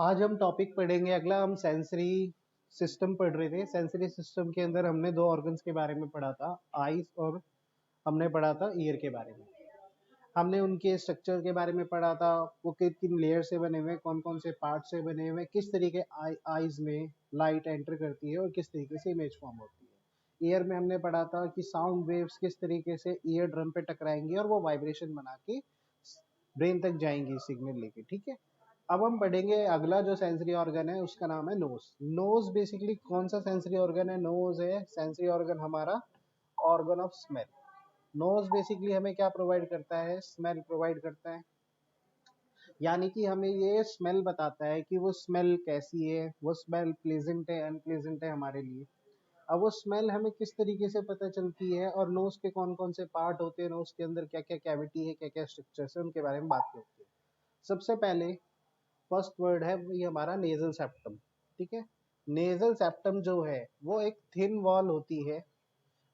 आज हम टॉपिक पढ़ेंगे अगला। हम सेंसरी सिस्टम पढ़ रहे थे। सेंसरी सिस्टम के अंदर हमने दो ऑर्गन्स के बारे में पढ़ा था, आईज और हमने पढ़ा था ईयर के बारे में। हमने उनके स्ट्रक्चर के बारे में पढ़ा था, वो किन किन लेयर से बने हुए, कौन कौन से पार्ट से बने हुए, किस तरीके आईज में लाइट एंटर करती है और किस तरीके से इमेज फॉर्म होती है। ईयर में हमने पढ़ा था कि साउंड वेव्स किस तरीके से ईयर ड्रम पे टकराएंगी और वो वाइब्रेशन बना के ब्रेन तक जाएंगी सिग्नल लेके। ठीक है, अब हम पढ़ेंगे अगला जो सेंसरी ऑर्गन है, उसका नाम है नोज। नोज बेसिकली कौन सा सेंसरी ऑर्गन है? नोज है सेंसरी ऑर्गन हमारा organ of smell. Nose basically हमें क्या प्रोवाइड करता है? स्मेल प्रोवाइड करता है, यानी कि हमें ये स्मेल बताता है कि वो स्मेल कैसी है, वो स्मेल प्लेजेंट है अनप्लेजेंट है हमारे लिए। अब वो स्मेल हमें किस तरीके से पता चलती है और नोज के कौन कौन से पार्ट होते हैं, नोज के अंदर क्या क्या कैविटी है, क्या क्या स्ट्रक्चर है, उनके बारे में बात करते हैं। सबसे पहले फर्स्ट वर्ड है ये हमारा नेजल सेप्टम। ठीक है, नेजल सेप्टम जो है वो एक थिन वॉल होती है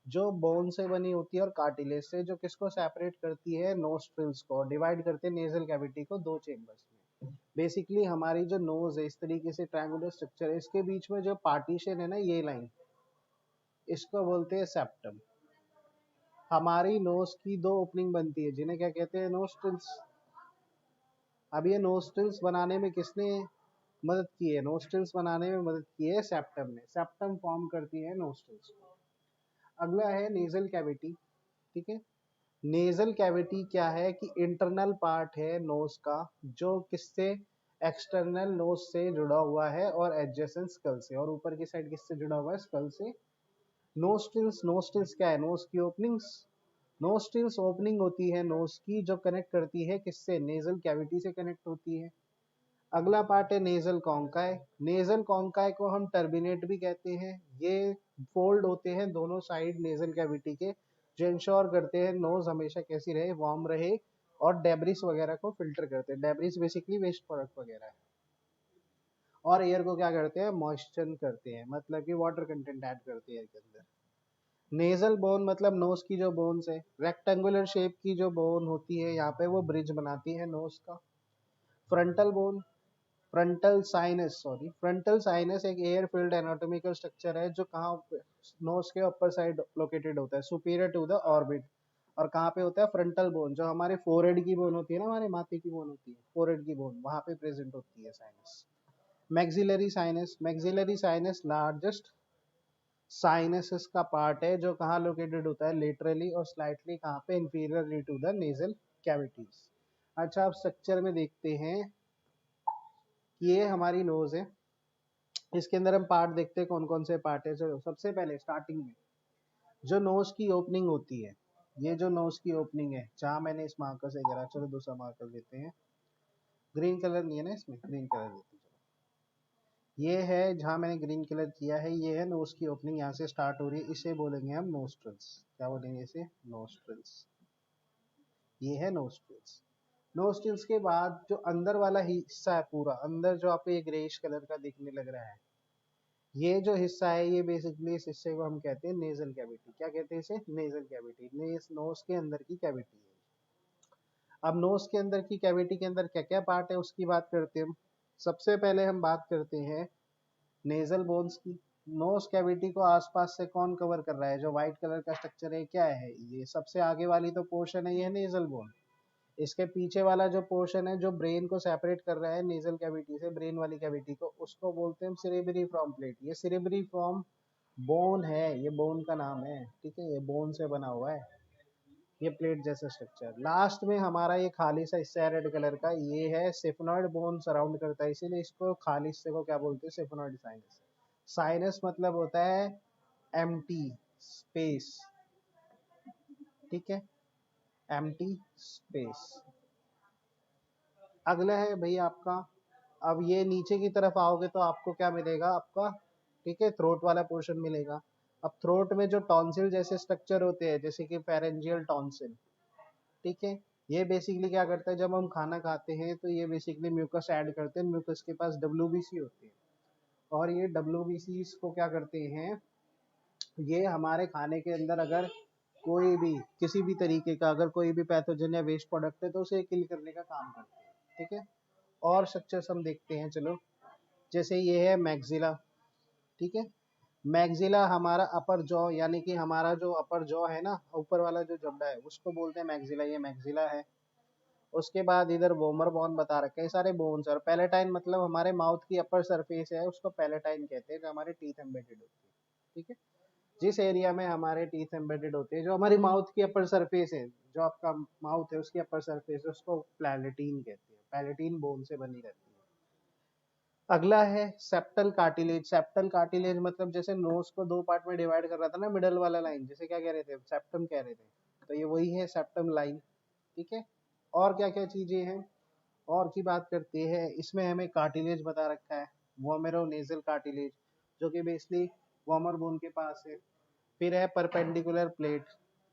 जो बोन से बनी होती है और कार्टिलेज से, जो किसको सेपरेट करती है? नोस्ट्रिल्स को। डिवाइड करते हैं नेजल कैविटी को दो चेम्बर्स में। बेसिकली हमारी जो नोज है इस तरीके से ट्रायंगुलर स्ट्रक्चर है, इसके बीच में जो पार्टीशन है ना, ये लाइन, इसको बोलते हैं सेप्टम। हमारी नोज की दो ओपनिंग बनती है जिन्हें क्या कहते हैं? नोस्ट्रिल्स। अब ये नोस्ट्रिल्स बनाने में किसने मदद की है? नोस्ट्रिल्स बनाने में मदद की है सेप्टम ने। सेप्टम फॉर्म करती है नोस्ट्रिल्स को। अगला है नेजल कैविटी। ठीक है, नेजल कैविटी क्या है कि इंटरनल पार्ट है नोज का, जो किससे? एक्सटर्नल नोज से जुड़ा हुआ है और एडजेसेंट स्कल से, और ऊपर की साइड किससे जुड़ा हुआ है? स्कल से। नोस्ट्रिल्स, नोस्ट्रिल्स क्या है? नोज की ओपनिंग्स। नोस्ट्रिल्स ओपनिंग होती है नोज की, जो कनेक्ट करती है किससे? नेजल कैविटी से कनेक्ट होती है। अगला पार्ट है नेजल कॉन्काई। नेजल कॉन्काई को हम टर्बिनेट भी कहते हैं। ये फोल्ड होते हैं दोनों साइड नेजल कैविटी के, जो इंश्योर करते हैं नोज हमेशा कैसी रहे? वार्म रहे, और डेब्रिस वगैरह को फिल्टर करते हैं। डेब्रिस बेसिकली वेस्ट प्रोडक्ट वगैरह है। और एयर को क्या करते हैं? मॉइस्चर करते हैं, मतलब कि वाटर कंटेंट ऐड करते हैं एयर के अंदर। नेजल बोन मतलब नोज की जो बोन्स है, रेक्टेंगुलर शेप की जो बोन होती है यहाँ पे, वो ब्रिज बनाती है नोज का। फ्रंटल बोन, फ्रंटल साइनस एक एयर फिल्ड एनाटॉमिकल स्ट्रक्चर है जो कहाँ? नोज के ऊपर साइड लोकेटेड होता है, सुपीरियर टू द ऑर्बिट। और कहाँ पे होता है? फ्रंटल बोन, जो हमारे फोरहेड की बोन होती है ना, हमारे माथे की बोन होती है, फोरहेड की बोन, वहां पे प्रेजेंट होती है sinus. Maxillary sinus, maxillary sinus largest sinus का पार्ट है, जो कहाँ लोकेटेड होता है? लेटरली और स्लाइटली कहाँ पे? Inferiorly to the nasal cavities. अच्छा, अब स्ट्रक्चर में देखते हैं। ये हमारी नोज है, इसके अंदर हम पार्ट देखते हैं कौन कौन से पार्ट है। जो सबसे पहले स्टार्टिंग में जो नोज की ओपनिंग होती है, ये जो नोज की ओपनिंग है, जहां मैंने इस मार्कर से करा, चलो दूसरा मार्कर देते हैं। ग्रीन कलर नहीं है ना इसमें, ग्रीन कलर देते हैं। ये है जहां मैंने ग्रीन कलर किया है, ये है नोज की ओपनिंग, यहाँ से स्टार्ट हो रही है, इसे बोलेंगे हम नोस्ट्रल्स। क्या बोलेंगे इसे? नोस्ट्रल्स। ये है नोस्ट्रल्स। नोस्ट्रल्स के बाद जो अंदर वाला हिस्सा है, पूरा अंदर जो आपको ये ग्रेइश कलर का दिखने लग रहा है, ये जो हिस्सा है, ये बेसिकली इस हिस्से को हम कहते हैं नेजल कैविटी। क्या कहते हैं इसे? Nasal cavity. नोज के अंदर की कैविटी है। अब नोज के अंदर की कैविटी के अंदर क्या क्या पार्ट है उसकी बात करते हैं हम। सबसे पहले हम बात करते हैं नेजल बोन्स की। नोज कैविटी को आसपास से कौन कवर कर रहा है? जो व्हाइट कलर का स्ट्रक्चर है, क्या है ये? सबसे आगे वाली तो पोर्शन है, ये है नेजल बोन। इसके पीछे वाला जो पोर्शन है, जो ब्रेन को सेपरेट कर रहा है नेजल कैविटी से, ब्रेन वाली कैविटी को, उसको बोलते हैं सेरेब्रिफॉर्म प्लेट। ये सेरेब्रिफॉर्म बोन है, ये बोन का नाम है। ठीक है, ये बोन से बना हुआ है, ये प्लेट जैसा स्ट्रक्चर। लास्ट में हमारा ये खाली सा हिस्सा है रेड कलर का, ये है सेफेनॉइड बोन सराउंड करता है, इसीलिए इसको खाली हिस्से को क्या बोलते हैं? सेफेनॉइड साइनस। साइनस मतलब होता है एम्प्टी स्पेस। ठीक है, एम्प्टी स्पेस। अगला है भाई आपका, अब ये नीचे की तरफ आओगे तो आपको क्या मिलेगा? आपका, ठीक है, थ्रोट वाला पोर्शन मिलेगा। अब थ्रोट में जो टॉन्सिल जैसे स्ट्रक्चर होते हैं, जैसे कि फेरेंजियल टॉन्सिल। ठीक है, ये बेसिकली क्या करता है? जब हम खाना खाते हैं तो ये बेसिकली म्यूकस ऐड करते हैं, म्यूकस के पास डब्ल्यूबीसी होती है, और ये डब्ल्यूबीसी को क्या करते हैं? ये हमारे खाने के अंदर अगर कोई भी किसी भी तरीके का अगर कोई भी पैथोजन या वेस्ट प्रोडक्ट है तो उसे किल करने का काम करते हैं। ठीक है, और स्ट्रक्चर्स हम देखते हैं, चलो। जैसे ये है मैक्सिला, ठीक है। मैक्सिला हमारा अपर जॉ, यानी कि हमारा जो अपर जॉ है ना, ऊपर वाला जो जबड़ा है उसको बोलते हैं मैक्सिला, ये मैक्सिला है। उसके बाद इधर वोमर बोन बता रखे हैं, सारे बोन्स। और पैलेटाइन मतलब हमारे माउथ की अपर सरफेस है, उसको पैलेटाइन कहते हैं, जो हमारे टीथ एम्बेडेड होती है, ठीक है। जिस एरिया में हमारे टीथ एम्बेडेड होते हैं, जो हमारी माउथ की अपर सरफेस है, जो आपका माउथ है उसकी अपर सरफेस है, उसको पैलेटीन कहते हैं, पैलेटीन बोन से बनी रहती है। अगला है सेप्टल कार्टिलेज। सेप्टल कार्टिलेज मतलब जैसे नोज को दो पार्ट में डिवाइड कर रहा था ना, मिडल वाला लाइन, जैसे क्या कह रहे थे, सेप्टम कह रहे थे, तो ये वही है सेप्टम लाइन, ठीक है। और क्या क्या चीजें हैं, और की बात करते हैं, इसमें हमें कार्टिलेज बता रखा है, वोमेरोनेजल कार्टिलेज, जो कि बेसिकली वॉमर बोन के पास है। फिर है परपेंडिकुलर प्लेट,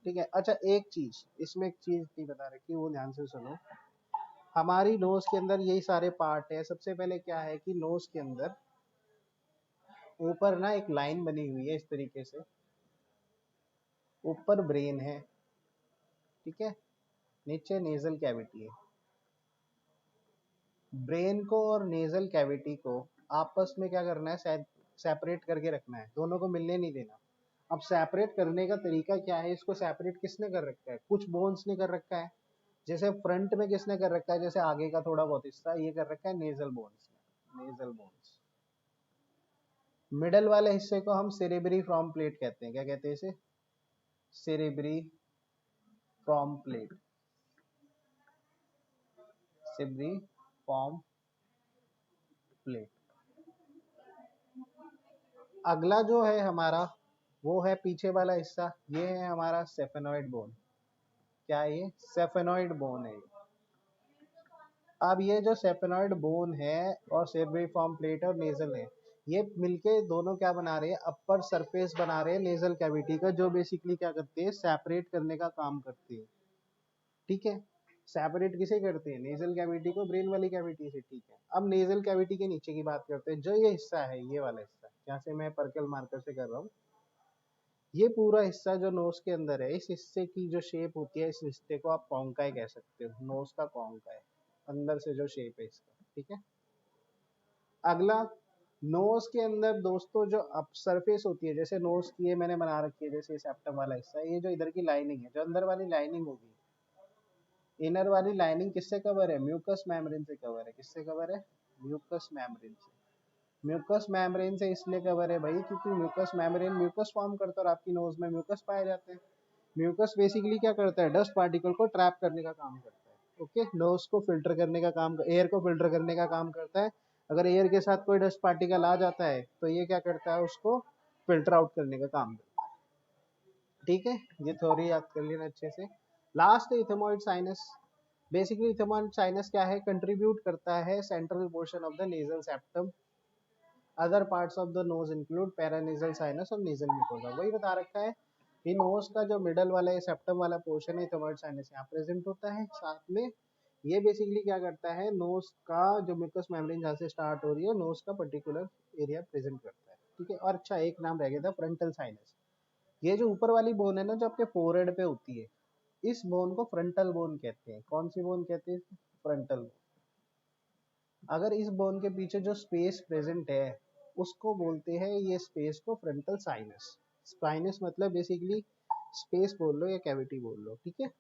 ठीक है। अच्छा एक चीज, इसमें एक चीज नहीं बता रखी, वो ध्यान से सुनो। हमारी नोज के अंदर यही सारे पार्ट है। सबसे पहले क्या है कि नोज के अंदर ऊपर ना एक लाइन बनी हुई है इस तरीके से, ऊपर ब्रेन है, ठीक है, नीचे नेजल कैविटी है। ब्रेन को और नेजल कैविटी को आपस में क्या करना है, सेपरेट करके रखना है, दोनों को मिलने नहीं देना। अब सेपरेट करने का तरीका क्या है, इसको सेपरेट किसने कर रखा है, कुछ बोन्स ने कर रखा है। जैसे फ्रंट में किसने कर रखा है, जैसे आगे का थोड़ा बहुत हिस्सा ये कर रखा है नेजल बोन्स ने, नेजल बोन्स। मिडल वाले हिस्से को हम सेरेब्री फ्रॉम प्लेट कहते हैं, क्या कहते हैं इसे, cerebri from plate, cerebri from plate. अगला जो है हमारा, वो है पीछे वाला हिस्सा, ये है हमारा सेफेनॉइड बोन। क्या है ये, सेफेनॉइड बोन है। अब ये जो सेफेनॉइड बोन है और सेरेब्रिफॉर्म प्लेट और नेजल है, ये मिलके दोनों क्या बना रहे हैं, अपर सरफेस बना रहे हैं नेजल कैविटी का, जो बेसिकली क्या करते हैं, सेपरेट करने का काम करते हैं, ठीक है। सेपरेट किसे करते हैं, नेजल कैविटी को ब्रेन वाली कैविटी से, ठीक है। अब नेजल कैविटी के नीचे की बात करते हैं, जो ये हिस्सा है, ये वाला हिस्सा जहाँ से मैं पर्कल मार्कर से कर रहा हूँ, ये पूरा हिस्सा जो नोज के अंदर है, इस हिस्से की जो शेप होती है, इस हिस्से को आप कॉन्काई कह सकते हो, नोज का कॉन्काई, अंदर से जो शेप है इसका, ठीक है। अगला, नोज के अंदर दोस्तों जो अप सरफेस होती है, जैसे नोज की ये मैंने बना रखी है, जैसे सेप्टम वाला हिस्सा, ये जो इधर की लाइनिंग है, जो अंदर वाली लाइनिंग होगी, इनर वाली लाइनिंग किससे कवर है, म्यूकस मेम्ब्रेन से कवर है। किससे कवर है, म्यूकस मेम्ब्रेन से। म्यूकस मेम्ब्रेन से इसलिए कवर है भाई, क्योंकि म्यूकस मेम्ब्रेन म्यूकस फॉर्म करता है और आपकी नोज में म्यूकस पाए जाते हैं। म्यूकस बेसिकली क्या करता है, डस्ट पार्टिकल को ट्रैप करने का काम करता है, ओके। नोज को फिल्टर करने का काम, एयर को फिल्टर करने का काम करता है। अगर एयर के साथ कोई डस्ट पार्टिकल आ जाता है तो ये क्या करता है, उसको फिल्टर आउट करने का काम करता है, ठीक है। ये थ्योरी याद कर लेना अच्छे से। लास्ट है इथेमॉइड साइनस। बेसिकली इथेमॉइड साइनस क्या है, कंट्रीब्यूट करता है central portion of the nasal septum. Other parts of the nose include paranasal sinus और नेजल म्यूकोसा। वही बता रखा है कि नोज का जो मिडल वाला है, सेप्टम वाला पोर्शन है, इथेमॉइड साइनस यहाँ प्रेजेंट होता है। साथ में ये बेसिकली क्या करता है, नोज का जो म्यूकस मेम्ब्रेन जहाँ से स्टार्ट हो रही है, नोज का पर्टिकुलर एरिया प्रेजेंट करता है, ठीक है। और अच्छा एक नाम रह गया था, फ्रंटल साइनस। ये जो ऊपर वाली बोन है ना, जो आपके फोरहेड पे होती है, इस बोन को फ्रंटल बोन कहते हैं। कौन सी बोन कहते हैं, फ्रंटल बोन। अगर इस बोन के पीछे जो स्पेस प्रेजेंट है, उसको बोलते हैं, ये स्पेस को फ्रंटल साइनस। साइनस मतलब बेसिकली स्पेस बोल लो या कैविटी बोल लो, ठीक है।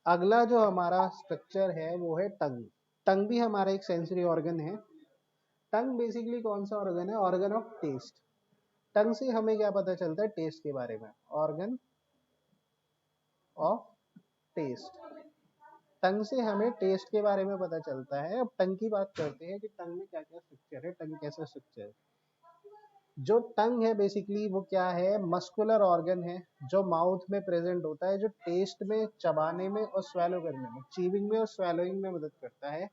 अगला जो हमारा स्ट्रक्चर है वो है टंग। टंग भी हमारा एक सेंसरी ऑर्गन है। टंग बेसिकली कौन सा ऑर्गन है, ऑर्गन ऑफ टेस्ट। टंग से हमें क्या पता चलता है, टेस्ट के बारे में, ऑर्गन ऑफ टेस्ट। टंग से हमें टेस्ट के बारे में पता चलता है। अब टंग की बात करते हैं कि टंग में क्या क्या स्ट्रक्चर है, टंग कैसा स्ट्रक्चर है। जो टंग है बेसिकली वो क्या है, मस्कुलर ऑर्गन है, जो माउथ में प्रेजेंट होता है, जो टेस्ट में, चबाने में और स्वेलो करने में, चीविंग में और स्वेलोइंग में मदद करता है।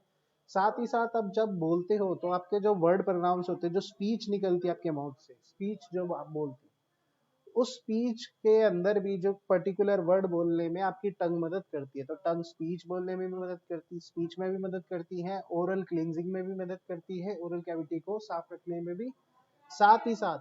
साथ ही साथ अब जब बोलते हो तो आपके जो वर्ड प्रोनाउंस होते हैं, जो स्पीच निकलती है आपके माउथ से, स्पीच जो आप बोलते हैं, उस स्पीच के अंदर भी जो पर्टिकुलर वर्ड बोलने में आपकी टंग मदद करती है। तो टंग स्पीच बोलने में भी मदद करती है, स्पीच में भी मदद करती है, ओरल क्लींजिंग में भी मदद करती है, ओरल कैविटी को साफ रखने में भी। साथ ही साथ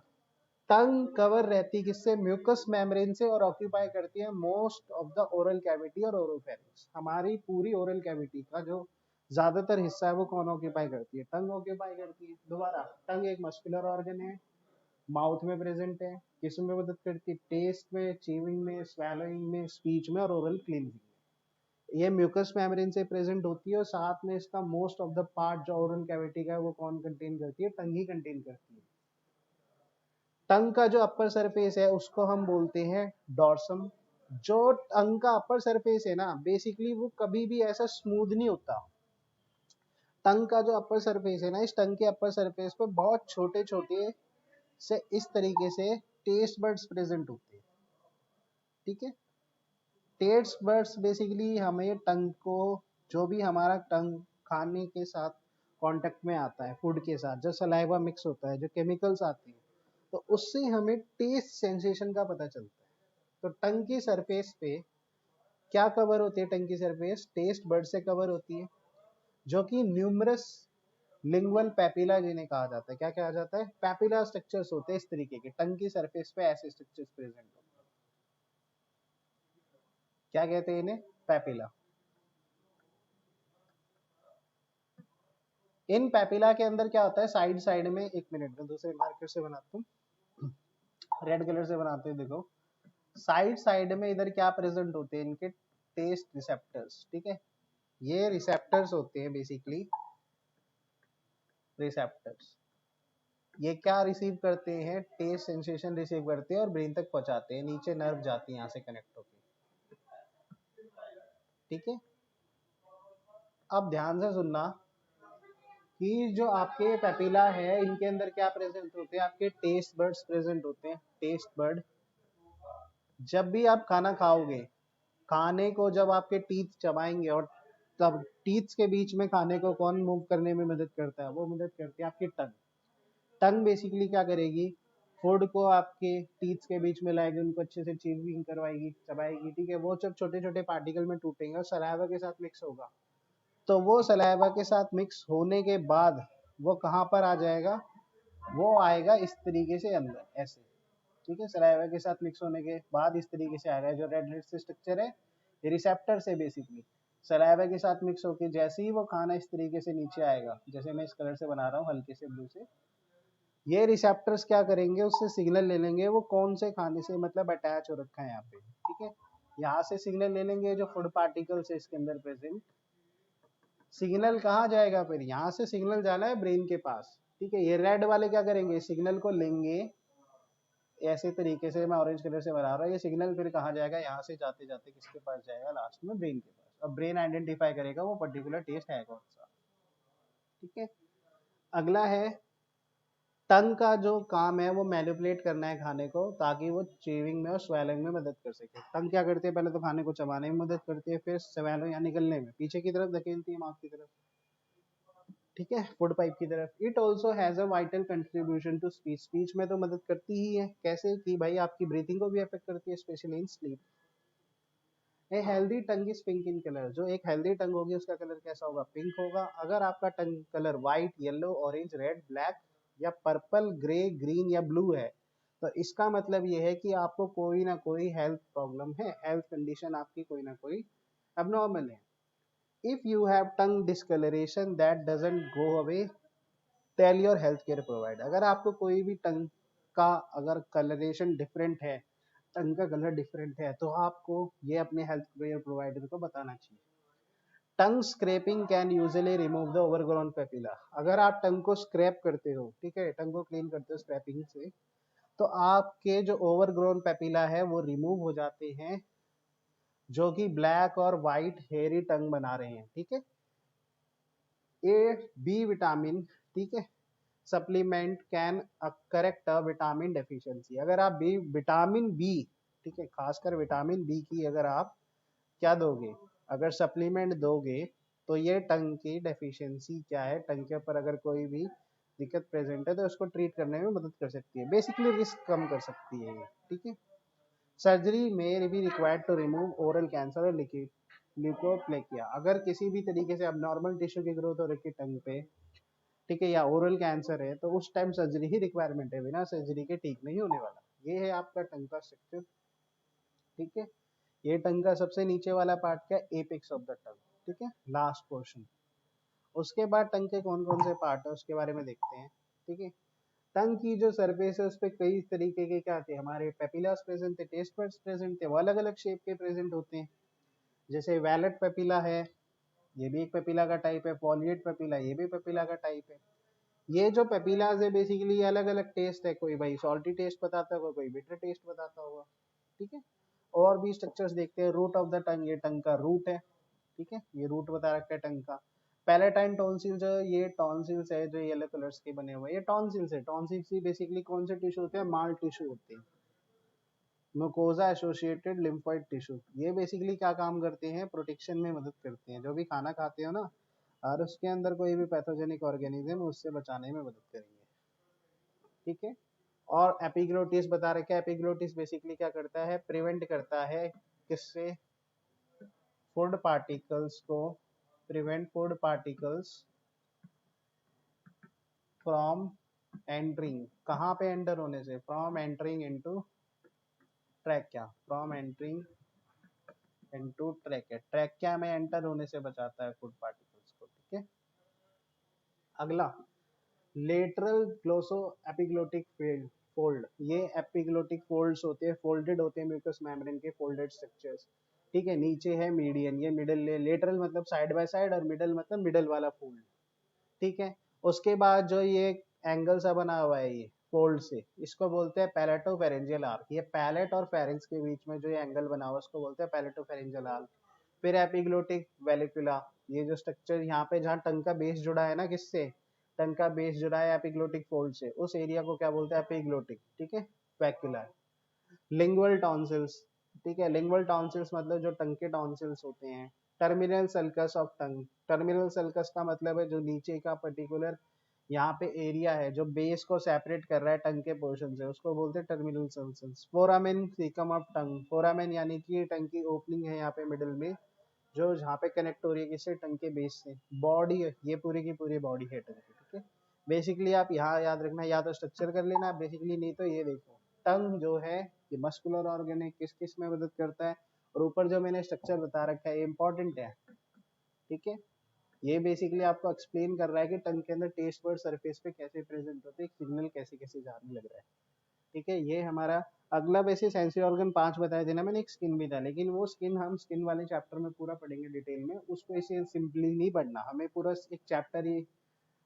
टंग कवर रहती है किससे, म्यूकस मेम्ब्रेन से, और ऑक्यूपाई करती है most of the oral cavity और ओरोफेरिंक्स। हमारी पूरी ओरल कैविटी का जो ज्यादातर हिस्सा है वो कौन ऑक्यूपाई करती है? टंग ऑक्यूपाई करती है। दोबारा, टंग एक मस्कुलर ऑर्गन है, माउथ में प्रेजेंट है, किस में मदद करती है? टेस्ट में, चीविंग में, स्वैलोइंग में, स्पीच में और ओरल क्लीनिंग में। ये म्यूकस मेम्ब्रेन से प्रेजेंट होती है और साथ में इसका मोस्ट ऑफ द पार्ट जो ओरल कैविटी का है वो कौन कंटेन करती है? टंग ही कंटेन करती है। टंग का जो अपर सरफेस है उसको हम बोलते हैं डॉर्सम। जो टंग का अपर सरफेस है ना, बेसिकली वो कभी भी ऐसा स्मूथ नहीं होता। टंग का जो अपर सरफेस है ना, इस टंग के अपर सरफेस पे बहुत छोटे छोटे से इस तरीके से टेस्ट बर्ड्स प्रेजेंट होते हैं। ठीक है, टेस्ट बर्ड्स बेसिकली हमें टंग को, जो भी हमारा टंग खाने के साथ कांटेक्ट में आता है, फूड के साथ जो सलाइवा मिक्स होता है, जो केमिकल्स आते हैं, तो उससे हमें टेस्ट सेंसेशन का पता चलता है। तो टंग की सरफेस पे क्या कवर होती है? टंग की सरफेस टेस्ट बर्ड से कवर होती है, जो कि न्यूमरस लिंगुअल पैपिला जिन्हें कहा जाता है। क्या कहा जाता है? पैपिला स्ट्रक्चर्स होते हैं इस तरीके के, टंग की सरफेस पे ऐसे स्ट्रक्चर्स प्रेजेंट होते हैं। क्या कहते हैं इन्हें? पैपिला। इन पैपिला के अंदर क्या होता है? साइड साइड में, एक मिनट में दूसरे मार्कर से बनाता हूँ, रेड कलर से बनाते हैं, देखो साइड साइड में इधर क्या प्रेजेंट होते हैं? इनके टेस्ट रिसेप्टर्स। ठीक है, ये रिसेप्टर्स होते हैं बेसिकली, रिसेप्टर्स। ये क्या रिसीव करते हैं? टेस्ट सेंसेशन रिसीव करते हैं और ब्रेन तक पहुंचाते हैं, नीचे नर्व जाती है यहाँ से कनेक्ट होकर। ठीक है, अब ध्यान से सुनना कि जो आपके पेपिला है इनके अंदर क्या प्रेजेंट होते हैं? आपके टेस्ट बर्ड्स प्रेजेंट होते हैं। टेस्ट बर्ड, जब भी आप खाना खाओगे, खाने को जब आपके टीथ चबाएंगे और तब टीथ के बीच में खाने को कौन मूव करने में मदद करता है? वो मदद करती है आपकी टंग। टंग बेसिकली क्या करेगी? फूड को आपके टीथ के बीच में लाएगी, उनको अच्छे से च्यूइंग करवाएगी, चबाएगी। ठीक है, वो जब छोटे छोटे पार्टिकल में टूटेंगे और सलाइवा के साथ मिक्स होगा, तो वो सलाइवा के साथ मिक्स होने के बाद वो कहाँ पर आ जाएगा? वो आएगा इस तरीके से अंदर, ऐसे। ठीक है, सलाइवा के साथ मिक्स होने के बाद इस तरीके से आएगा। जो रेड रेड से स्ट्रक्चर है, ये रिसेप्टर से बेसिकली सलाइवा के साथ मिक्स होके जैसे ही वो खाना इस तरीके से नीचे आएगा, जैसे मैं इस कलर से बना रहा हूँ हल्के से ब्लू से, ये रिसेप्टर्स क्या करेंगे? उससे सिग्नल ले लेंगे, वो कौन से खाने से मतलब अटैच हो रखा है यहाँ पे। ठीक है, यहाँ से सिग्नल ले लेंगे, जो फूड पार्टिकल्स है इसके अंदर प्रेजेंट। सिग्नल कहाँ जाएगा? फिर यहाँ से सिग्नल जाना है ब्रेन के पास। ठीक है, ये रेड वाले क्या करेंगे? सिग्नल को लेंगे, ऐसे तरीके से मैं ऑरेंज कलर से बना रहा हूँ। ये सिग्नल फिर कहाँ जाएगा? यहाँ से जाते जाते किसके पास जाएगा? लास्ट में ब्रेन के पास। अब ब्रेन आइडेंटिफाई करेगा वो पर्टिकुलर टेस्ट है कौन सा। ठीक है, अगला है टंग का जो काम है वो मैनिपुलेट करना है खाने को, ताकि वो चीविंग में और स्वेलिंग में मदद कर सके। टंग क्या करती है? पहले तो खाने को चबाने में मदद करती है, फिर स्वेलो या निकलने में पीछे की तरफ धकेलती है, माउथ की तरफ। ठीक है, फूड पाइप की तरफ। It also has a vital contribution to speech. Speech में तो मदद करती ही है। कैसे? कि भाई आपकी ब्रीथिंग को भी अफेक्ट करती है, specially in sleep. A healthy tongue is pink in colour. जो एक हेल्दी टंग होगी उसका कलर कैसा होगा? पिंक होगा। अगर आपका tongue colour white, yellow, orange, red, black या पर्पल, ग्रे, ग्रीन या ब्लू है, तो इसका मतलब ये है कि आपको कोई ना कोई हेल्थ प्रॉब्लम है, हेल्थ कंडीशन आपकी कोई ना कोई abnormal है। If you have tongue discoloration that doesn't go away, tell your health care provider। अगर आपको कोई भी टंग का अगर कलरेशन डिफरेंट है, टंग का कलर डिफरेंट है, तो आपको ये अपने हेल्थ केयर प्रोवाइडर को बताना चाहिए। Tongue scraping can usually remove the overgrown papilla. अगर आप टंग को स्क्रैप करते हो, ठीक है, टंग को क्लीन करते हो स्क्रैपिंग से, तो आपके जो ओवरग्रोन पेपिला है वो रिमूव हो जाते हैं, जो कि ब्लैक और व्हाइट हेयरी टंग बना रहे हैं। ठीक है, ए बी विटामिन, ठीक है, supplement can correct vitamin deficiency. अगर आप बी विटामिन बी, ठीक है, खासकर विटामिन बी की अगर आप क्या दोगे, अगर सप्लीमेंट दोगे, तो ये टंग की डेफिशिएंसी क्या है, टंग के ऊपर अगर कोई भी दिक्कत प्रेजेंट है तो उसको ट्रीट करने में मदद कर सकती है, बेसिकली रिस्क कम कर सकती है ये। ठीक है, सर्जरी में भी required to remove oral cancer और ल्यूकोप्लेकिया। अगर किसी भी तरीके से अब नॉर्मल टिश्यू की ग्रोथ हो रही है टंग पे, ठीक है, या ओरल कैंसर है, तो उस टाइम सर्जरी ही रिक्वायरमेंट है, बिना सर्जरी के ठीक नहीं होने वाला। ये है आपका टंग का स्ट्रक्चर। ठीक है, ये टंग का सबसे नीचे वाला पार्ट क्या? Apex of the tongue. ठीक है, लास्ट पोर्शन। उसके बाद टंग के कौन कौन से पार्ट है उसके बारे में देखते हैं। ठीक है, टंग की जो सरफेस है उस पे कई तरीके के क्या थे, हमारे पेपिलास प्रेजेंट थे, टेस्ट बड्स प्रेजेंट थे, वो अलग अलग शेप के प्रेजेंट होते हैं। जैसे वैलेट पेपिला है, ये भी एक पेपिला का टाइप है, फॉलिएट पेपिला ये भी पेपिला का टाइप है। ये जो पेपिलाज है बेसिकली अलग अलग टेस्ट है, कोई भाई सॉल्टी टेस्ट बताता होगा, कोई बिटर टेस्ट बताता होगा। ठीक है, और भी स्ट्रक्चर्स देखते हैं। रूट ऑफ द टंग, ये टंग का रूट है। ठीक है, ये रूट बता रखा है टंग का। पैलेटाइन टॉन्सिल्स है, ये टॉन्सिल्स है जो येलो कलर्स के बने हुए हैं, ये टॉन्सिल्स है। टॉन्सिल्स ही बेसिकली कौन से टिश्यू होते हैं, माल टिश्यू होते हैं, म्यूकोजा एसोसिएटेड लिम्फोइड टिश्यू। ये बेसिकली क्या काम करते हैं, प्रोटेक्शन में मदद करते हैं। जो भी खाना खाते हो ना, और उसके अंदर कोई भी पैथोजेनिक ऑर्गेनिज्म उससे बचाने में मदद करेंगे। ठीक है, और एपिग्लोटिस बता रखे हैं। एपिग्लोटिस बेसिकली क्या करता है, प्रिवेंट करता है किससे, फूड पार्टिकल्स को, prevent food particles from entering, कहाँ पे एंटर होने से, from entering into trachea, from entering into trachea, trachea में एंटर होने से बचाता है फूड पार्टिकल्स को। ठीक है, अगला लेटरल ग्लोसो एपिग्लोटिक फोल्ड, ये एपिग्लोटिक फोल्ड्स होते हैं, फोल्डेड होते हैं म्यूकस मेम्ब्रेन के फोल्डेड स्ट्रक्चर्स। ठीक है, नीचे है मीडियन, ये मिडल, लेटरल मतलब साइड बाय साइड, और मिडल मतलब मिडल वाला फोल्ड। ठीक है, उसके बाद जो ये एंगल सा बना हुआ है ये फोल्ड से, इसको बोलते हैं पैलेटोफेरेंजियल आर्क। ये पैलेट और फेरेंस के बीच में जो ये एंगल बना हुआ है उसको बोलते हैं पैलेटोफेरेंजियल आर्क। फिर एपिग्लोटिक वेलिकुला, ये जो स्ट्रक्चर यहाँ पे जहाँ टंग का बेस जुड़ा है ना, किससे, टंग का बेस जुड़ा है एपिग्लोटिक फोल्ड से, उस एरिया को क्या बोलते हैं, एपिग्लोटिक। ठीक है, वैक्यूला। लिंगुअल टॉन्सिल्स, ठीक है, लिंगुअल टॉन्सिल्स मतलब जो टंग के टॉन्सिल्स होते हैं। Terminal sulcus of tongue, terminal sulcus का मतलब है जो नीचे का पर्टिकुलर यहाँ पे एरिया है जो बेस को सेपरेट कर रहा है टंग के पोर्शन से, उसको बोलते हैं terminal sulcus. Foramen caecum of tongue, foramen यानी कि टंग की ओपनिंग है यहाँ पे मिडिल में, जो जहाँ पे कनेक्ट हो रही है किससे, टंग के बेस से। बॉडी है, ये पूरी की पूरी बॉडी है टंग की। ठीक है, बेसिकली आप यहाँ याद रखना, या तो स्ट्रक्चर कर लेना बेसिकली, नहीं तो ये देखो टंग जो है ये मस्कुलर ऑर्गन है, किस किस में मदद करता है, और ऊपर जो मैंने स्ट्रक्चर बता रखा है ये इंपॉर्टेंट है। ठीक है, ये बेसिकली आपको एक्सप्लेन कर रहा है कि टंग के अंदर टेस्ट बर्ड सरफेस पे कैसे प्रेजेंट होते हैं, सिग्नल कैसे कैसे जाने लग रहा है। ठीक है, ये हमारा अगला बेसिस सेंसरी ऑर्गन 5 बताए थे ना मैंने, एक स्किन भी था, लेकिन वो स्किन हम स्किन वाले चैप्टर में पूरा पढ़ेंगे डिटेल में, उसको ऐसे सिंपली नहीं पढ़ना, हमें पूरा एक चैप्टर ही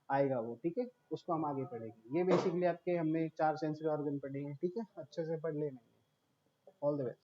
आएगा वो। ठीक है, उसको हम आगे पढ़ेंगे। ये बेसिकली आपके हमने 4 सेंसरी ऑर्गन पढ़े हैं। ठीक है, अच्छे से पढ़ लेना। All the best.